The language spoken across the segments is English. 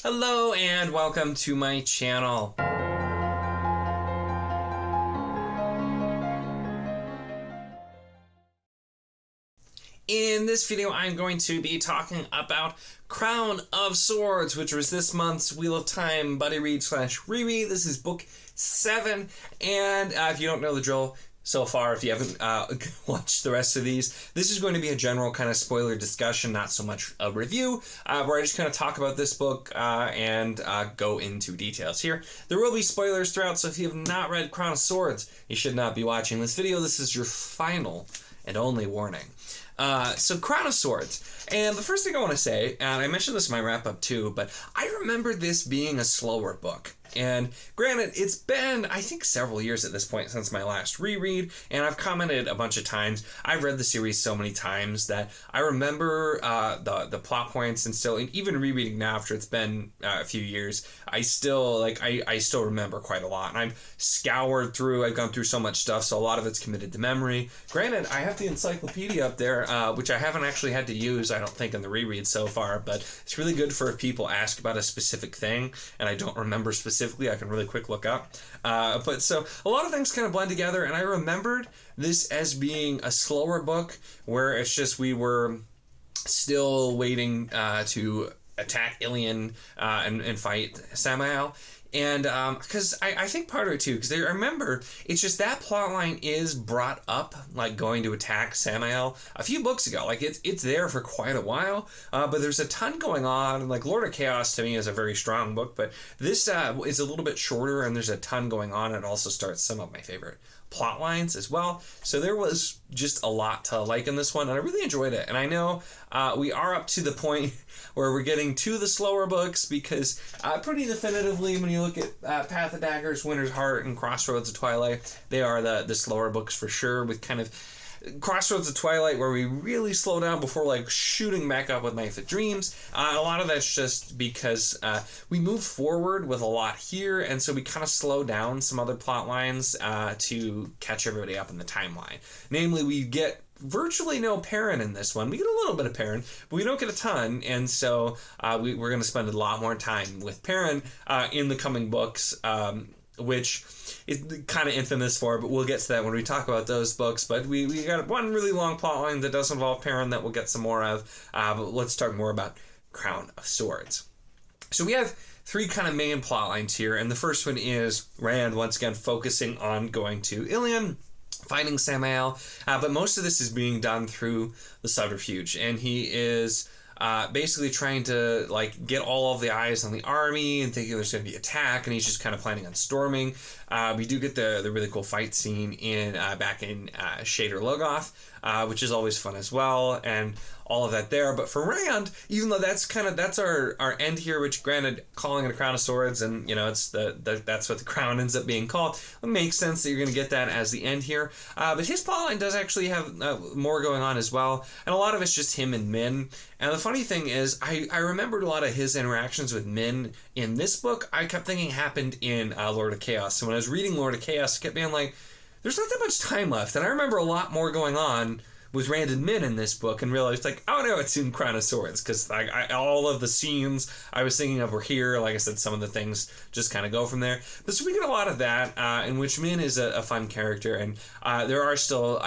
Hello and welcome to my channel. In this video, I'm going to be talking about Crown of Swords, which was this month's Wheel of Time buddy read / reread. This is book 7, and if you don't know the drill so far, if you haven't watched the rest of these, this is going to be a general kind of spoiler discussion, not so much a review, where I just kind of talk about this book and go into details here. There will be spoilers throughout, so if you have not read Crown of Swords, you should not be watching this video. This is your final and only warning. So Crown of Swords, and the first thing I want to say, and I mentioned this in my wrap-up too, but I remember this being a slower book. And granted, it's been, I think, several years at this point since my last reread, and I've commented a bunch of times. I've read the series so many times that I remember the plot points, and still, even rereading now after it's been a few years, I still remember quite a lot. And I've scoured through, I've gone through so much stuff, so a lot of it's committed to memory. Granted, I have the encyclopedia up there, which I haven't actually had to use, I don't think, in the reread so far, but it's really good for if people ask about a specific thing, and I don't remember specifically, I can really quick look up. But so a lot of things kind of blend together, and I remembered this as being a slower book where it's just we were still waiting to attack Ilion and fight Samael. And because I think part of it too, because I remember it's just that plot line is brought up, like going to attack Samael a few books ago. Like it's there for quite a while, but there's a ton going on. Like Lord of Chaos to me is a very strong book, but this is a little bit shorter and there's a ton going on. It also starts some of my favorite plot lines as well. So there was just a lot to like in this one, and I really enjoyed it. And I know we are up to the point where we're getting to the slower books, because pretty definitively when you look at Path of Daggers, Winter's Heart, and Crossroads of Twilight, they are the slower books for sure, with kind of Crossroads of Twilight where we really slow down before like shooting back up with Knife of Dreams. A lot of that's just because we move forward with a lot here, and so we kind of slow down some other plot lines to catch everybody up in the timeline. Namely, we get virtually no Perrin in this one. We get a little bit of Perrin, but we don't get a ton, and so we're going to spend a lot more time with Perrin in the coming books, which is kind of infamous for, but we'll get to that when we talk about those books. But we got one really long plot line that does involve Perrin that we'll get some more of, but let's talk more about Crown of Swords. So we have three kind of main plot lines here, and the first one is Rand once again focusing on going to Ilion, fighting Samael, but most of this is being done through the subterfuge, and he is basically trying to like get all of the eyes on the army and thinking there's going to be attack, and he's just kind of planning on storming. We do get the really cool fight scene in back in Shader Logoth, which is always fun as well, and all of that there. But for Rand, even though that's our end here, which granted, calling it a Crown of Swords, and you know it's that's what the crown ends up being called, it makes sense that you're going to get that as the end here. But his plotline does actually have more going on as well, and a lot of it's just him and Min. And the funny thing is, I remembered a lot of his interactions with Min in this book. I kept thinking happened in Lord of Chaos. So when I was reading Lord of Chaos, I kept being like, there's not that much time left, and I remember a lot more going on with Rand and Min in this book, and realized like, oh no, it's in Crown of Swords, because all of the scenes I was thinking of were here. Like I said, some of the things just kind of go from there. But so we get a lot of that, in which Min is a fun character, and there are still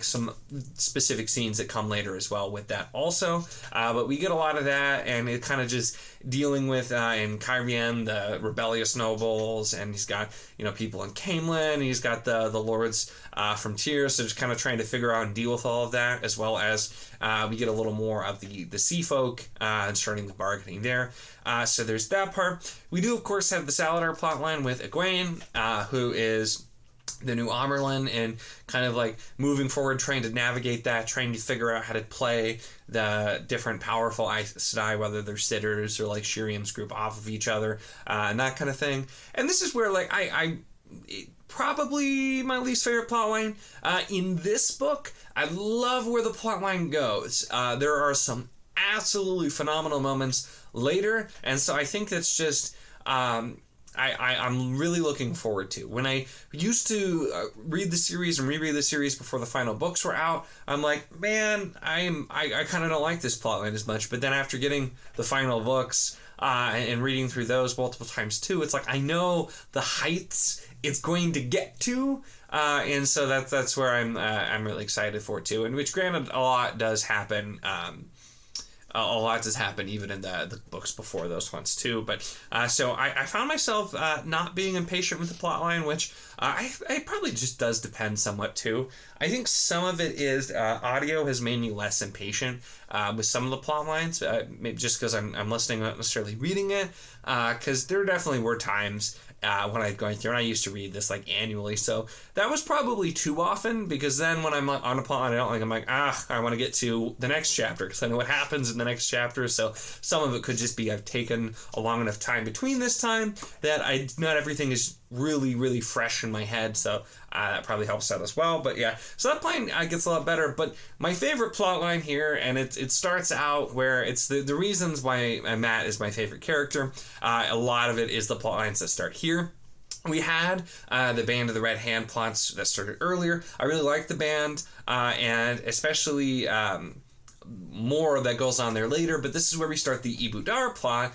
some specific scenes that come later as well with that also. But we get a lot of that, and it kind of just dealing with in Cairhien the rebellious nobles, and he's got people in Camelin, and he's got the lords from Tyr, so just kind of trying to figure out and deal with all of that, as well as we get a little more of the sea folk and starting the bargaining there. So there's that part. We do of course have the Saladar plotline with Egwene, who is the new Amerlin, and kind of like moving forward, trying to navigate that, trying to figure out how to play the different powerful Aes Sedai, whether they're sitters or like Shiriam's group, off of each other, and that kind of thing. And this is where like probably my least favorite plotline in this book. I love where the plotline goes. There are some absolutely phenomenal moments later, and so I think that's just I'm really looking forward to. When I used to read the series and reread the series before the final books were out, I'm like, man, I kind of don't like this plotline as much. But then after getting the final books, and reading through those multiple times too, it's like I know the heights it's going to get to, and so that's where I'm really excited for it too. And which, granted, a lot does happen. A lot does happen even in the books before those ones too. But so I found myself not being impatient with the plotline, which it probably just does depend somewhat too. I think some of it is audio has made me less impatient with some of the plot lines, maybe just because I'm listening, not necessarily reading it, because there definitely were times when I was going through, and I used to read this like annually, so that was probably too often, because then when I'm on a plot, I'm like, I want to get to the next chapter because I know what happens in the next chapter. So some of it could just be I've taken a long enough time between this time that not everything is really fresh in my head, so that probably helps out as well. But yeah, so that plan gets a lot better. But my favorite plot line here, and it starts out where it's the reasons why Matt is my favorite character. A lot of it is the plot lines that start here. We had the Band of the Red Hand plots that started earlier. I really like the band, and especially more that goes on there later, but this is where we start the Ibu Dar plot,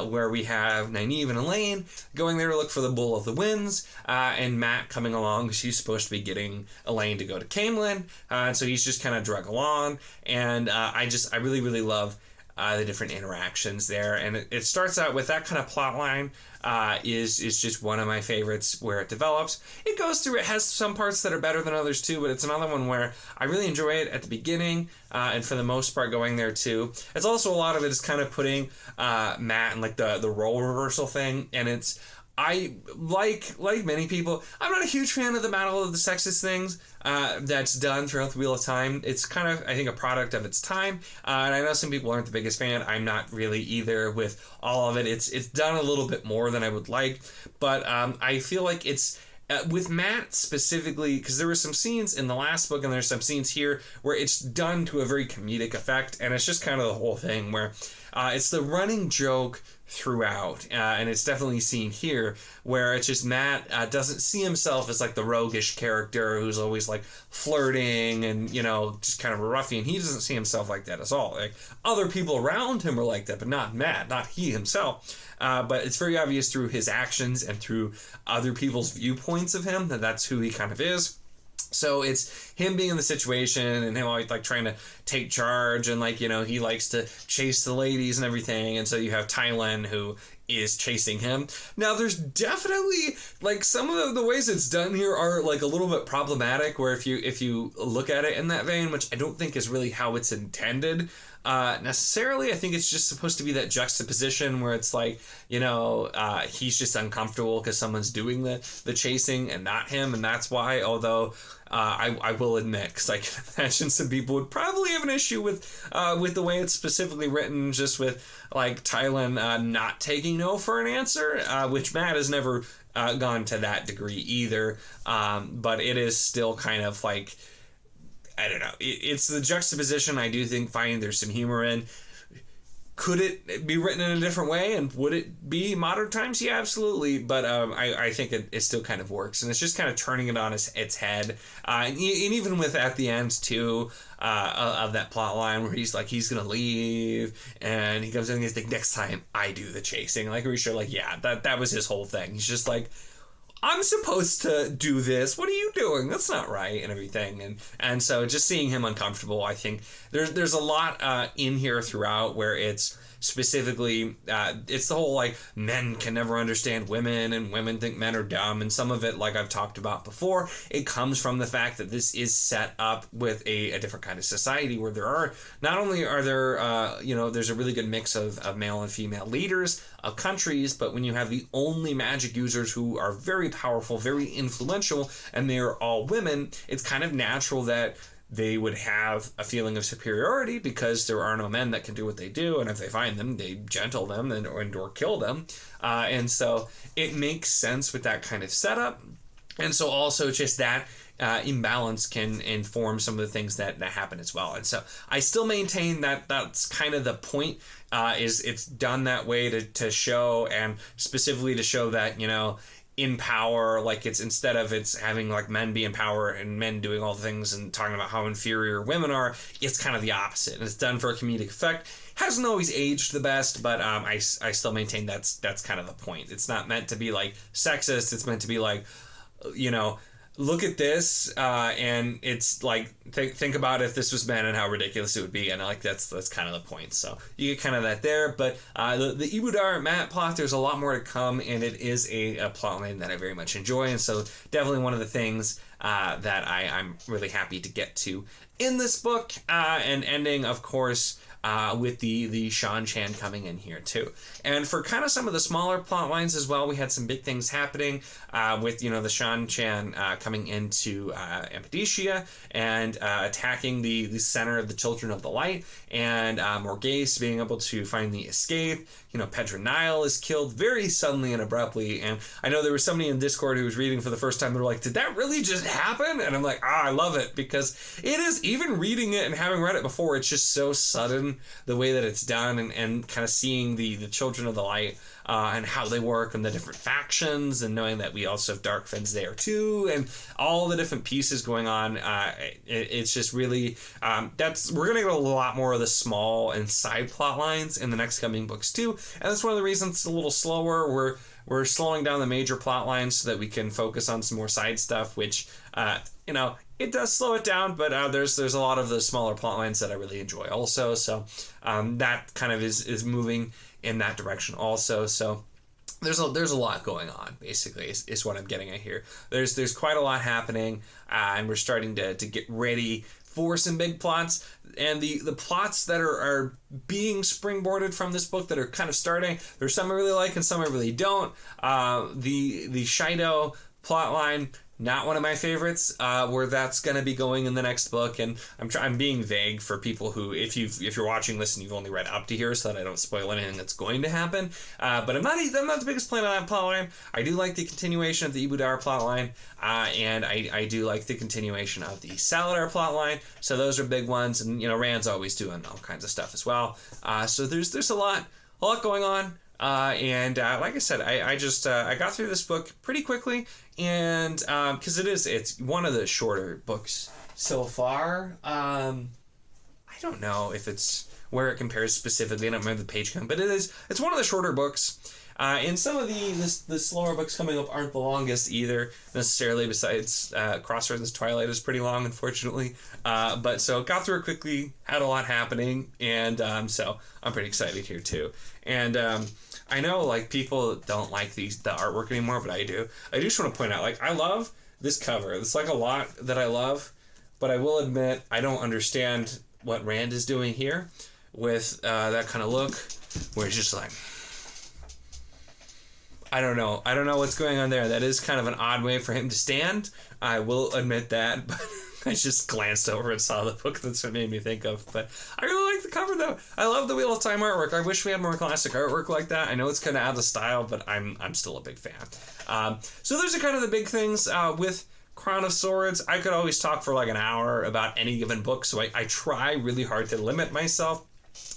where we have Nynaeve and Elaine going there to look for the Bull of the Winds, and Matt coming along because he's supposed to be getting Elaine to go to Camelin, and so he's just kind of drug along, and I really love the different interactions there, and it starts out with that kind of plot line. Is just one of my favorites where it develops. It goes through, it has some parts that are better than others too, but it's another one where I really enjoy it at the beginning, and for the most part going there too. It's also, a lot of it is kind of putting Matt in like the role reversal thing, and I like many people, I'm not a huge fan of the Battle of the Sexes things that's done throughout the Wheel of Time. It's kind of, I think, a product of its time, and I know some people aren't the biggest fan. I'm not really either with all of it. It's done a little bit more than I would like, but I feel like it's with Matt specifically, because there were some scenes in the last book and there's some scenes here where it's done to a very comedic effect, and it's just kind of the whole thing where it's the running joke throughout, and it's definitely seen here where it's just Matt doesn't see himself as like the roguish character who's always like flirting and, you know, just kind of a ruffian. He doesn't see himself like that at all. Like, other people around him are like that, but not Matt, not he himself. But it's very obvious through his actions and through other people's viewpoints of him that that's who he kind of is. So it's him being in the situation and him always like trying to take charge, and like, you know, he likes to chase the ladies and everything, and so you have Tylen who is chasing him. Now there's definitely like some of the ways it's done here are like a little bit problematic, where if you look at it in that vein, which I don't think is really how it's intended necessarily. I think it's just supposed to be that juxtaposition where it's like, you know, he's just uncomfortable because someone's doing the chasing and not him, and that's why. Although I will admit, because I can imagine some people would probably have an issue with the way it's specifically written, just with like Tylen not taking no for an answer, which Matt has never gone to that degree either. But it is still kind of like, I don't know. It's the juxtaposition I do think there's some humor in. Could it be written in a different way, and would it be modern times? Yeah, absolutely. But I think it still kind of works, and it's just kind of turning it on its head. And even with at the end too of that plot line where he's gonna leave, and he comes in and he's like, next time I do the chasing. Like, we're sure, like, yeah, that was his whole thing. He's just like, I'm supposed to do this. What are you doing? That's not right, and everything. And so just seeing him uncomfortable, I think there's a lot in here throughout where it's specifically it's the whole like men can never understand women and women think men are dumb, and some of it, like I've talked about before, it comes from the fact that this is set up with a different kind of society where there are not only are there there's a really good mix of male and female leaders of countries, but when you have the only magic users who are very powerful, very influential, and they're all women, it's kind of natural that they would have a feeling of superiority because there are no men that can do what they do, and if they find them, they gentle them or kill them. And so it makes sense with that kind of setup. And so also just that imbalance can inform some of the things that happen as well. And so I still maintain that that's kind of the point, is it's done that way to show, and specifically to show that, you know, in power, like it's instead of it's having like men be in power and men doing all the things and talking about how inferior women are, it's kind of the opposite, and it's done for a comedic effect. Hasn't always aged the best, but I still maintain that's kind of the point. It's not meant to be like sexist. It's meant to be like, you know, look at this, and it's like think about if this was men and how ridiculous it would be, and like that's kind of the point. So you get kind of that there, but the Ibudar Matt plot, there's a lot more to come, and it is a plot line that I very much enjoy, and so definitely one of the things that I'm really happy to get to in this book, and ending, of course, with the Shan Chan coming in here too. And for kind of some of the smaller plot lines as well, we had some big things happening with, you know, the Shan Chan coming into Empedisia and attacking the center of the Children of the Light, and Morghese being able to finally escape. You know, Petronile is killed very suddenly and abruptly, and I know there was somebody in Discord who was reading for the first time. They were like, did that really just happen? And I'm like, I love it, because it is, even reading it and having read it before, it's just so sudden the way that it's done, and kind of seeing the Children of the Light and how they work and the different factions, and knowing that we also have Darkfins there too, and all the different pieces going on. It's just really, we're going to get a lot more of the small and side plot lines in the next coming books too. And that's one of the reasons it's a little slower. We're slowing down the major plot lines so that we can focus on some more side stuff, which, you know, it does slow it down, but there's a lot of the smaller plot lines that I really enjoy also. So that kind of is moving in that direction also. So there's a lot going on, basically, is what I'm getting at here. There's quite a lot happening, and we're starting to get ready for some big plots. And the plots that are being springboarded from this book that are kind of starting, there's some I really like and some I really don't. The Shido plot line, not one of my favorites, where that's going to be going in the next book, and I'm being vague for people who, if you're watching this and you've only read up to here, so that I don't spoil anything that's going to happen. But I'm not the biggest fan of that plotline. I do like the continuation of the Ibudar plotline, and I do like the continuation of the Saladar plotline. So those are big ones, and you know, Rand's always doing all kinds of stuff as well. So there's a lot going on. And like I said, I got through this book pretty quickly, and because it's one of the shorter books so far. I don't know if it's where it compares specifically. I don't remember the page count, but it's one of the shorter books. And some of the slower books coming up aren't the longest either, necessarily, besides Crossroads and Twilight is pretty long, unfortunately. But so got through it quickly, had a lot happening, and so I'm pretty excited here too. And I know, like, people don't like the artwork anymore, but I do. I just want to point out, like, I love this cover. It's like a lot that I love, but I will admit I don't understand what Rand is doing here with that kind of look, where it's just like, I don't know what's going on there. That is kind of an odd way for him to stand. I will admit that, but I just glanced over and saw the book. That's what made me think of. But I really like the cover, though. I love the Wheel of Time artwork. I wish we had more classic artwork like that. I know it's kind of out of style, but I'm still a big fan. So those are kind of the big things with Crown of Swords. I could always talk for like an hour about any given book, so I try really hard to limit myself.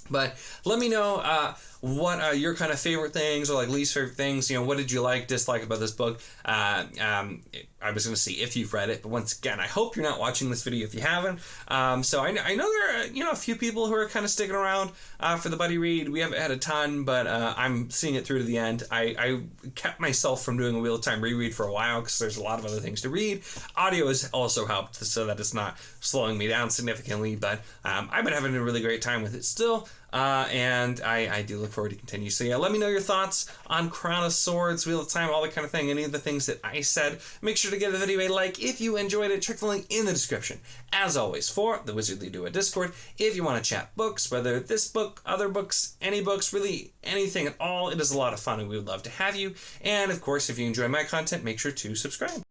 But let me know what are your kind of favorite things or like least favorite things. You know, what did you like, dislike about this book? I was going to say if you've read it, but once again, I hope you're not watching this video if you haven't. So I know there are, a few people who are kind of sticking around for the buddy read. We haven't had a ton, but I'm seeing it through to the end. I kept myself from doing a Wheel of Time reread for a while because there's a lot of other things to read. Audio has also helped so that it's not slowing me down significantly, but I've been having a really great time with it still. And I do look forward to continue. So yeah, let me know your thoughts on Crown of Swords, Wheel of Time, all that kind of thing. Any of the things that I said. Make sure to give the video a like if you enjoyed it. Check the link in the description. As always, for the Wizardly Duo Discord, if you want to chat books, whether this book, other books, any books, really anything at all, it is a lot of fun and we would love to have you. And of course, if you enjoy my content, make sure to subscribe.